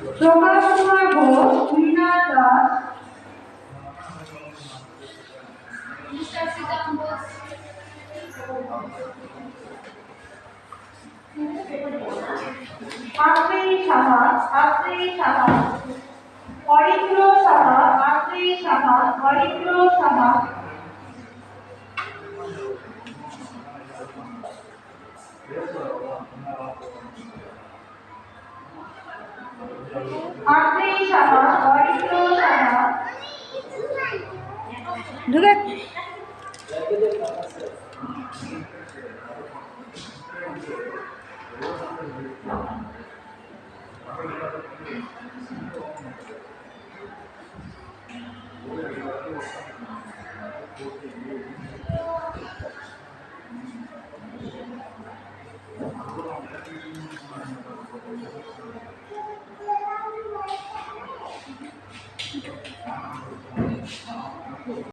Prakash Kumar Ghosh, Mrinal Das, Atreyi Saha, Aritra Saha, Atreyi Saha, Aritra Saha, Atreyi Saha, Aritra Saha,